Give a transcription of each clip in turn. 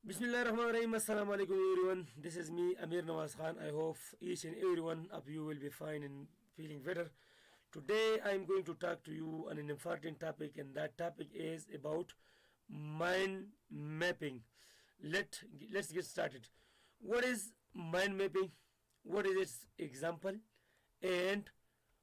Bismillahirrahmanirrahim. Assalamu alaikum everyone. This is me, Amir Nawaz Khan. I hope each and every one of you will be fine and feeling better. Today I am going to talk to you on an important topic, and that topic is about mind mapping. Let's get started. What is mind mapping? What is its example? And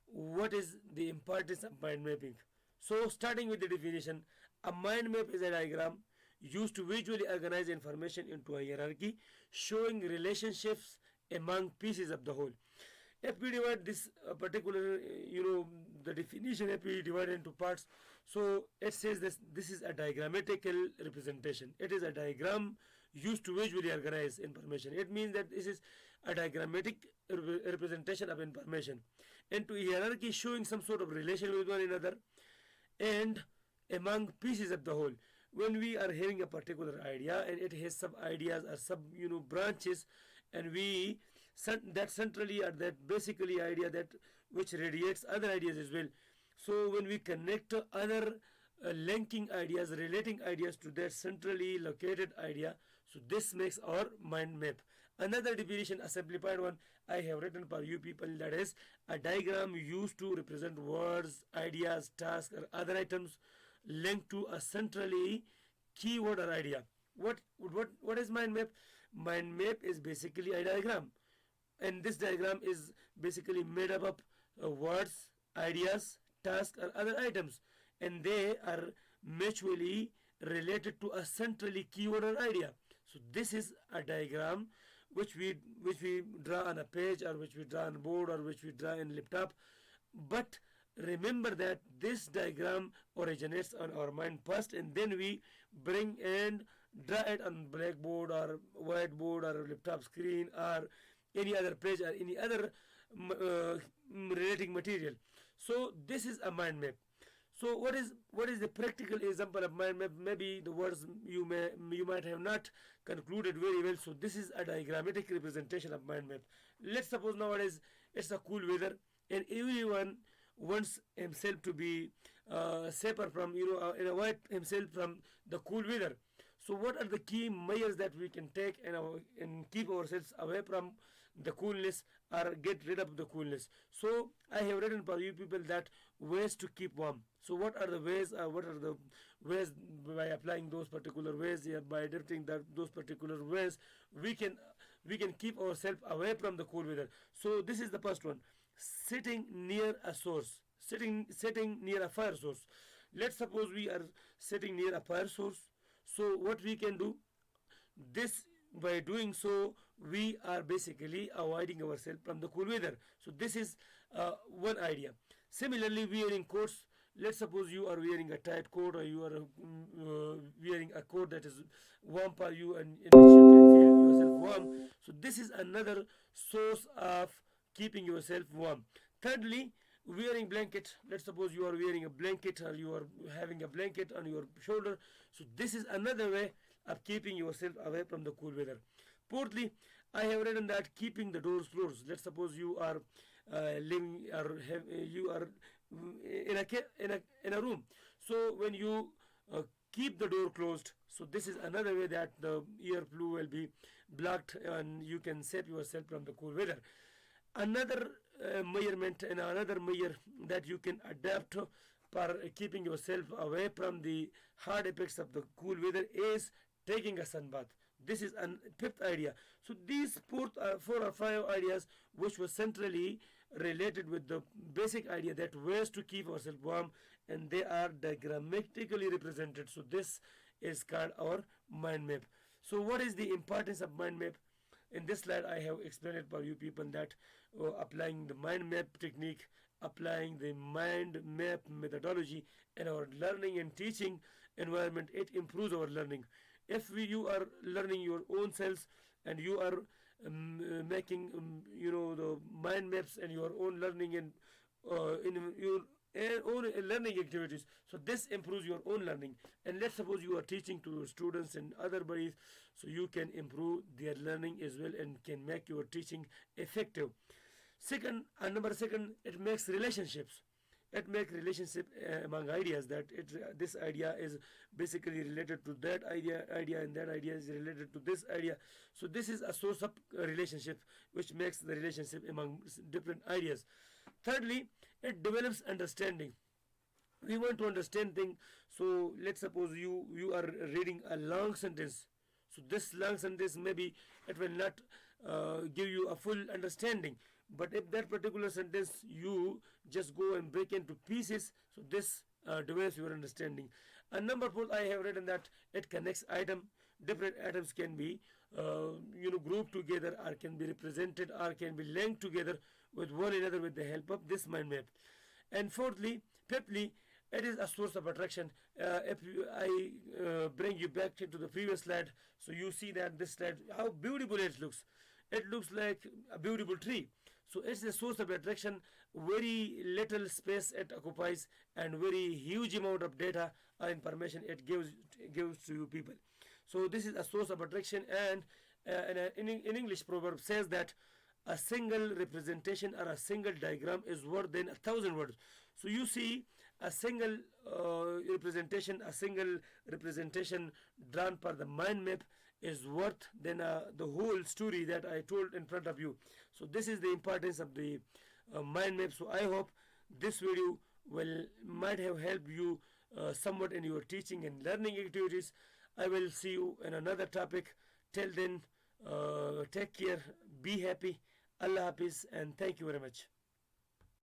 what is the importance of mind mapping? So, starting with the definition, a mind map is a diagram used to visually organize information into a hierarchy, showing relationships among pieces of the whole. If we divide this particular, the definition, if we divide into parts, so it says this is a diagrammatical representation. It is a diagram used to visually organize information. It means that this is a diagrammatic representation of information into hierarchy, showing some sort of relation with one another and among pieces of the whole. When we are having a particular idea and it has some ideas or some branches, and we that centrally or that basically idea that which radiates other ideas as well. So when we connect other linking ideas, relating ideas to that centrally located idea, so this makes our mind map. Another definition, a simplified one, I have written for you people, that is a diagram used to represent words, ideas, tasks, or other items linked to a centrally keyword or idea. What is mind map? Mind map is basically a diagram, and this diagram is basically made up of words, ideas, tasks, or other items, and they are mutually related to a centrally keyword or idea. So this is a diagram which we draw on a page, or which we draw on board, or which we draw in laptop. But remember that this diagram originates on our mind first, and then we bring and draw it on blackboard or whiteboard or laptop screen or any other page or any other relating material. So this is a mind map. So what is the practical example of mind map? Maybe the words you might have not concluded very well. So this is a diagrammatic representation of mind map. Let's suppose nowadays it's a cool weather, and everyone wants himself to be safer from and avoid himself from the cool weather. So what are the key measures that we can take and keep ourselves away from the coolness or get rid of the coolness? So I have written for you people that ways to keep warm. So what are the ways? What are the ways by applying those particular ways? Yeah, by adapting those particular ways, we can we can keep ourselves away from the cool weather. So this is the first one: sitting near a source, sitting near a fire source. Let's suppose we are sitting near a fire source. So what we can do, this by doing so we are basically avoiding ourselves from the cool weather. So this is one idea. Similarly, wearing coats. Let's suppose you are wearing a tight coat, or you are wearing a coat that is warm for you, and in which you can feel yourself warm. So this is another source of keeping yourself warm. Thirdly, wearing blanket. Let's suppose you are wearing a blanket, or you are having a blanket on your shoulder. So this is another way of keeping yourself away from the cool weather. Fourthly, I have written that keeping the doors closed. Let's suppose you are living, or you are in a room. So when you keep the door closed, so this is another way that the air flow will be blocked, and you can save yourself from the cool weather. Another measurement and another measure that you can adapt for keeping yourself away from the hard effects of the cool weather is taking a sun bath. This is a fifth idea. So these four or five ideas which were centrally related with the basic idea that ways to keep ourselves warm, and they are diagrammatically represented. So this is called our mind map. So what is the importance of mind map? In this slide I have explained it for you people that applying the mind map technique, applying the mind map methodology in our learning and teaching environment, it improves our learning. If you are learning your own selves, and you are making the mind maps and your own learning, and in your own learning activities, so this improves your own learning. And let's suppose you are teaching to your students and other buddies, so you can improve their learning as well, and can make your teaching effective. Second, number second, it makes relationships. it make relationship among ideas, that this idea is basically related to that idea, and that idea is related to this idea. So this is a source of relationship, which makes the relationship among different ideas. Thirdly, it develops understanding. We want to understand things. So let's suppose you are reading a long sentence. So this long sentence, maybe it will not give you a full understanding, but if that particular sentence you just go and break into pieces, so this develops your understanding. And number four, I have written that it connects item. Different items can be grouped together, or can be represented, or can be linked together with one another with the help of this mind map. And fourthly, fifthly, it is a source of attraction. I bring you back to the previous slide, so you see that this slide, how beautiful it looks. It looks like a beautiful tree. So it's a source of attraction. Very little space it occupies, and very huge amount of data or information it gives to you people. So this is a source of attraction. And in English proverb says that a single representation or a single diagram is worth than 1,000 words. So you see, a single representation drawn per the mind map is worth than the whole story that I told in front of you. So this is the importance of the mind map. So I hope this video might have helped you somewhat in your teaching and learning activities. I will see you in another topic. Till then, take care, be happy. Allah Hafiz, and thank you very much.